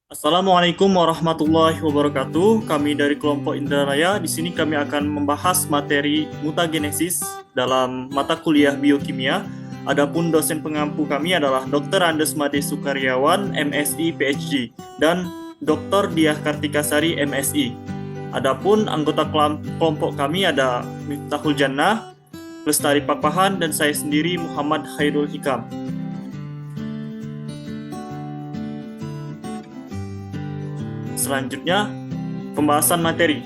Assalamualaikum warahmatullahi wabarakatuh. Kami dari kelompok Indralaya. Di sini kami akan membahas materi mutagenesis dalam mata kuliah biokimia. Adapun dosen pengampu kami adalah Dr. Andes Made Sukaryawan, MSI PhD, dan Dr. Diah Kartikasari, MSI. Adapun anggota kelompok kami ada Miftahul Jannah, Lestari Pakpahan, dan saya sendiri Muhammad Khairul Hikam. Selanjutnya, pembahasan materi.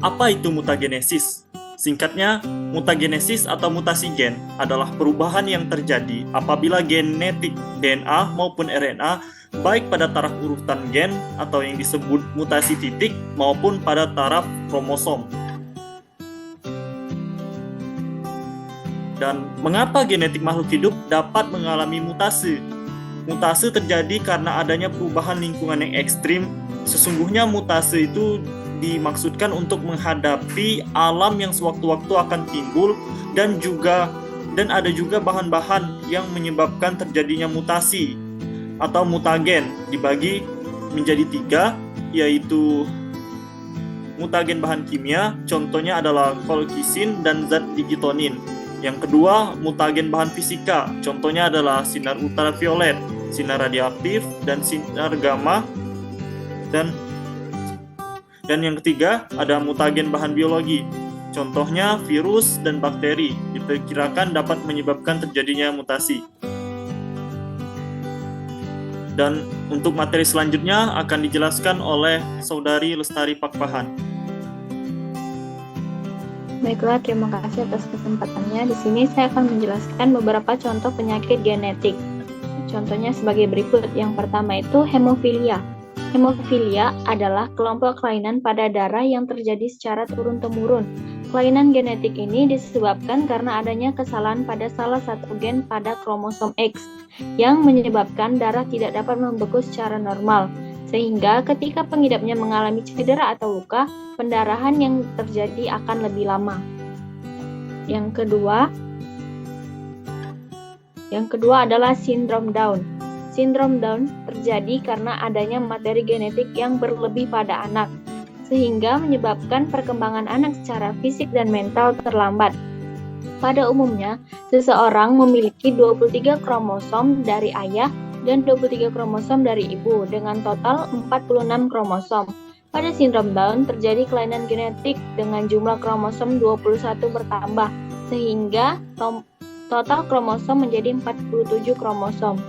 Apa itu mutagenesis? Singkatnya, mutagenesis atau mutasi gen adalah perubahan yang terjadi apabila genetik DNA maupun RNA baik pada taraf urutan gen atau yang disebut mutasi titik maupun pada taraf kromosom. Dan mengapa genetik makhluk hidup dapat mengalami mutasi? Mutasi terjadi karena adanya perubahan lingkungan yang ekstrim. Sesungguhnya mutasi itu dimaksudkan untuk menghadapi alam yang sewaktu-waktu akan timbul dan ada juga bahan-bahan yang menyebabkan terjadinya mutasi atau mutagen dibagi menjadi 3, yaitu mutagen bahan kimia, contohnya adalah kolkisin dan zat digitonin. Yang kedua, mutagen bahan fisika, contohnya adalah sinar ultraviolet, sinar radioaktif, dan sinar gamma. Dan yang ketiga, ada mutagen bahan biologi, contohnya virus dan bakteri, diperkirakan dapat menyebabkan terjadinya mutasi. Dan untuk materi selanjutnya akan dijelaskan oleh Saudari Lestari Pakpahan. Baiklah, terima kasih atas kesempatannya. Di sini saya akan menjelaskan beberapa contoh penyakit genetik. Contohnya sebagai berikut. Yang pertama itu hemofilia. Hemofilia adalah kelompok kelainan pada darah yang terjadi secara turun-temurun. Kelainan genetik ini disebabkan karena adanya kesalahan pada salah satu gen pada kromosom X yang menyebabkan darah tidak dapat membeku secara normal. Sehingga ketika pengidapnya mengalami cedera atau luka, pendarahan yang terjadi akan lebih lama. Yang kedua adalah sindrom Down. Sindrom Down terjadi karena adanya materi genetik yang berlebih pada anak, sehingga menyebabkan perkembangan anak secara fisik dan mental terlambat. Pada umumnya, seseorang memiliki 23 kromosom dari ayah dan 23 kromosom dari ibu, dengan total 46 kromosom. Pada sindrom Down terjadi kelainan genetik dengan jumlah kromosom 21 bertambah, sehingga total kromosom menjadi 47 kromosom.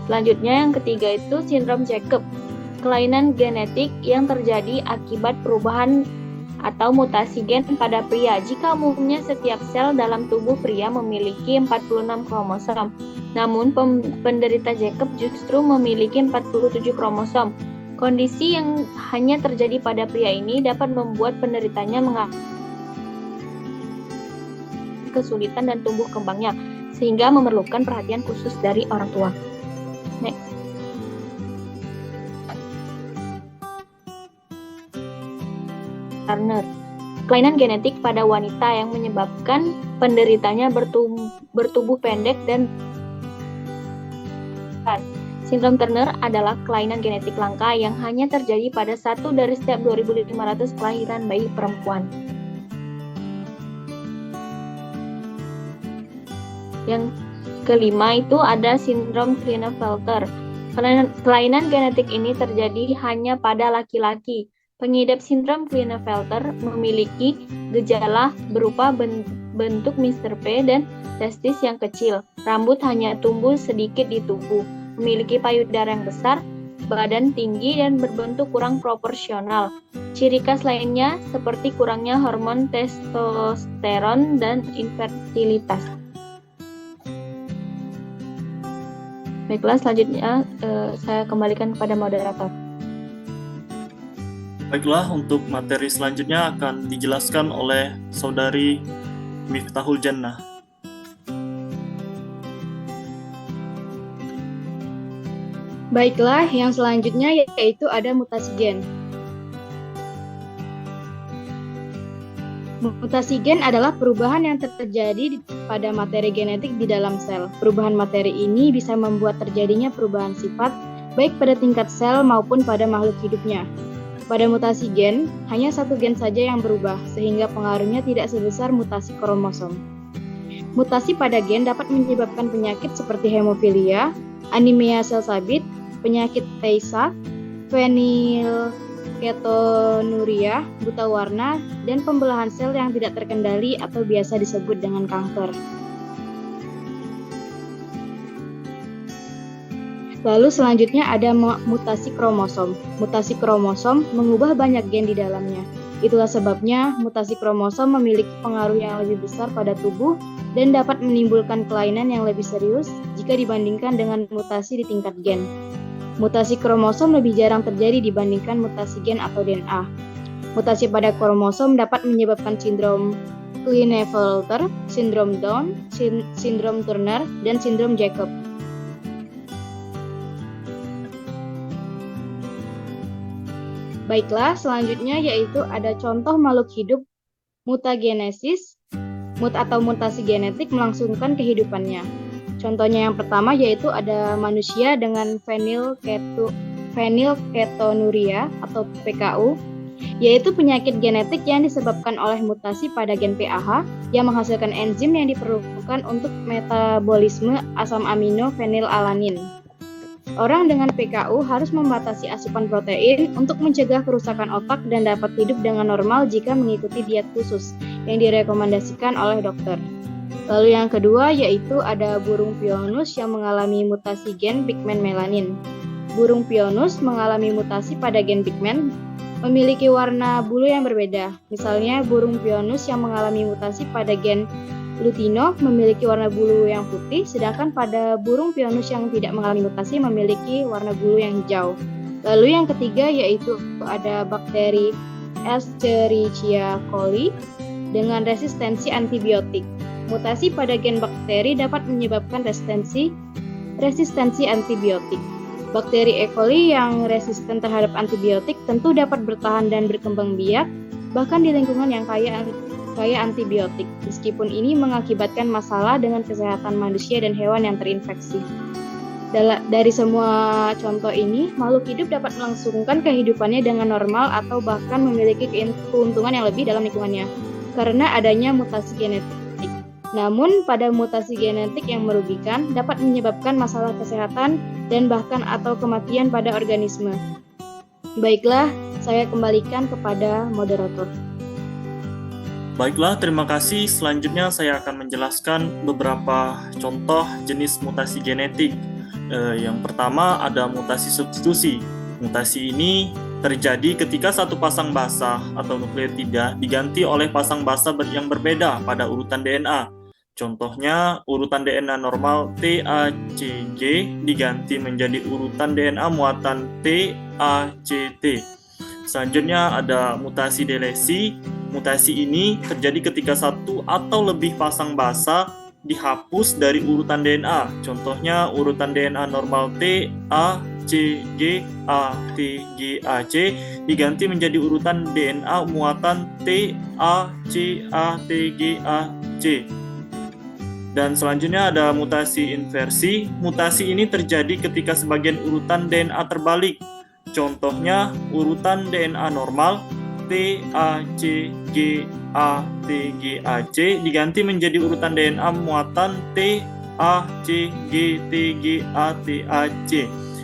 Selanjutnya yang ketiga itu sindrom Jacob. Kelainan genetik yang terjadi akibat perubahan atau mutasi gen pada pria. Jika umumnya setiap sel dalam tubuh pria memiliki 46 kromosom, namun penderita Jacob justru memiliki 47 kromosom. Kondisi yang hanya terjadi pada pria ini dapat membuat penderitanya mengalami kesulitan dan tumbuh kembangnya, sehingga memerlukan perhatian khusus dari orang tua. Next. Turner. Kelainan genetik pada wanita yang menyebabkan penderitanya bertubuh pendek dan sindrom Turner adalah kelainan genetik langka yang hanya terjadi pada 1 dari setiap 2.500 kelahiran bayi perempuan. Yang kelima itu ada sindrom Klinefelter. Kelainan genetik ini terjadi hanya pada laki-laki. Pengidap sindrom Klinefelter memiliki gejala berupa bentuk Mr. P dan testis yang kecil. Rambut hanya tumbuh sedikit di tubuh. Memiliki payudara yang besar, badan tinggi dan berbentuk kurang proporsional. Ciri khas lainnya seperti kurangnya hormon testosteron dan infertilitas. Baiklah, selanjutnya saya kembalikan kepada moderator. Baiklah, untuk materi selanjutnya akan dijelaskan oleh Saudari Miftahul Jannah. Baiklah, yang selanjutnya yaitu ada mutasi gen. Mutasi gen adalah perubahan yang terjadi pada materi genetik di dalam sel. Perubahan materi ini bisa membuat terjadinya perubahan sifat, baik pada tingkat sel maupun pada makhluk hidupnya. Pada mutasi gen, hanya satu gen saja yang berubah, sehingga pengaruhnya tidak sebesar mutasi kromosom. Mutasi pada gen dapat menyebabkan penyakit seperti hemofilia, anemia sel sabit, penyakit Tay Sachs, fenilketonuria, buta warna, dan pembelahan sel yang tidak terkendali atau biasa disebut dengan kanker. Lalu selanjutnya ada mutasi kromosom. Mutasi kromosom mengubah banyak gen di dalamnya. Itulah sebabnya mutasi kromosom memiliki pengaruh yang lebih besar pada tubuh dan dapat menimbulkan kelainan yang lebih serius jika dibandingkan dengan mutasi di tingkat gen. Mutasi kromosom lebih jarang terjadi dibandingkan mutasi gen atau DNA. Mutasi pada kromosom dapat menyebabkan sindrom Klinefelter, sindrom Down, sindrom Turner, dan sindrom Jacob. Baiklah, selanjutnya yaitu ada contoh makhluk hidup mutagenesis atau mutasi genetik melangsungkan kehidupannya. Contohnya yang pertama yaitu ada manusia dengan fenilketonuria atau PKU, yaitu penyakit genetik yang disebabkan oleh mutasi pada gen PAH yang menghasilkan enzim yang diperlukan untuk metabolisme asam amino fenilalanin. Orang dengan PKU harus membatasi asupan protein untuk mencegah kerusakan otak dan dapat hidup dengan normal jika mengikuti diet khusus yang direkomendasikan oleh dokter. Lalu yang kedua yaitu ada burung Pionus yang mengalami mutasi gen pigmen melanin. Burung Pionus mengalami mutasi pada gen pigmen, memiliki warna bulu yang berbeda. Misalnya burung Pionus yang mengalami mutasi pada gen lutino memiliki warna bulu yang putih, sedangkan pada burung Pionus yang tidak mengalami mutasi memiliki warna bulu yang hijau. Lalu yang ketiga yaitu ada bakteri Escherichia coli dengan resistensi antibiotik. Mutasi pada gen bakteri dapat menyebabkan resistensi antibiotik. Bakteri E. coli yang resisten terhadap antibiotik tentu dapat bertahan dan berkembang biak bahkan di lingkungan yang kaya antibiotik, meskipun ini mengakibatkan masalah dengan kesehatan manusia dan hewan yang terinfeksi. Dari semua contoh ini, makhluk hidup dapat melangsungkan kehidupannya dengan normal atau bahkan memiliki keuntungan yang lebih dalam lingkungannya, karena adanya mutasi genetik. Namun, pada mutasi genetik yang merugikan dapat menyebabkan masalah kesehatan dan bahkan atau kematian pada organisme. Baiklah, saya kembalikan kepada moderator. Baiklah, terima kasih. Selanjutnya saya akan menjelaskan beberapa contoh jenis mutasi genetik. Yang pertama ada mutasi substitusi. Mutasi ini terjadi ketika satu pasang basa atau nukleotida diganti oleh pasang basa yang berbeda pada urutan DNA. Contohnya, urutan DNA normal TACG diganti menjadi urutan DNA muatan TACT. Selanjutnya ada mutasi delesi. Mutasi ini terjadi ketika satu atau lebih pasang basa dihapus dari urutan DNA. Contohnya urutan DNA normal TACGATGAC diganti menjadi urutan DNA muatan TACATGAC. Dan selanjutnya ada mutasi inversi. Mutasi ini terjadi ketika sebagian urutan DNA terbalik. Contohnya urutan DNA normal TACGATGAC diganti menjadi urutan DNA muatan TACGTGATAC,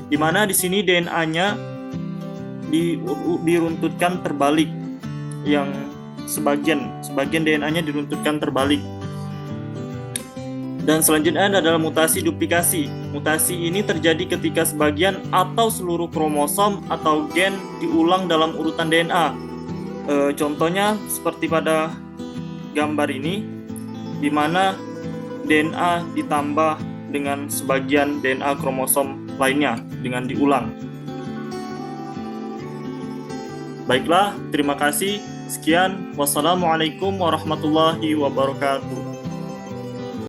di mana di sini DNA-nya diruntutkan terbalik, yang sebagian DNA-nya diruntutkan terbalik. Dan selanjutnya adalah mutasi duplikasi. Mutasi ini terjadi ketika sebagian atau seluruh kromosom atau gen diulang dalam urutan DNA. Contohnya seperti pada gambar ini, di mana DNA ditambah dengan sebagian DNA kromosom lainnya dengan diulang. Baiklah, terima kasih. Sekian. Wassalamualaikum warahmatullahi wabarakatuh.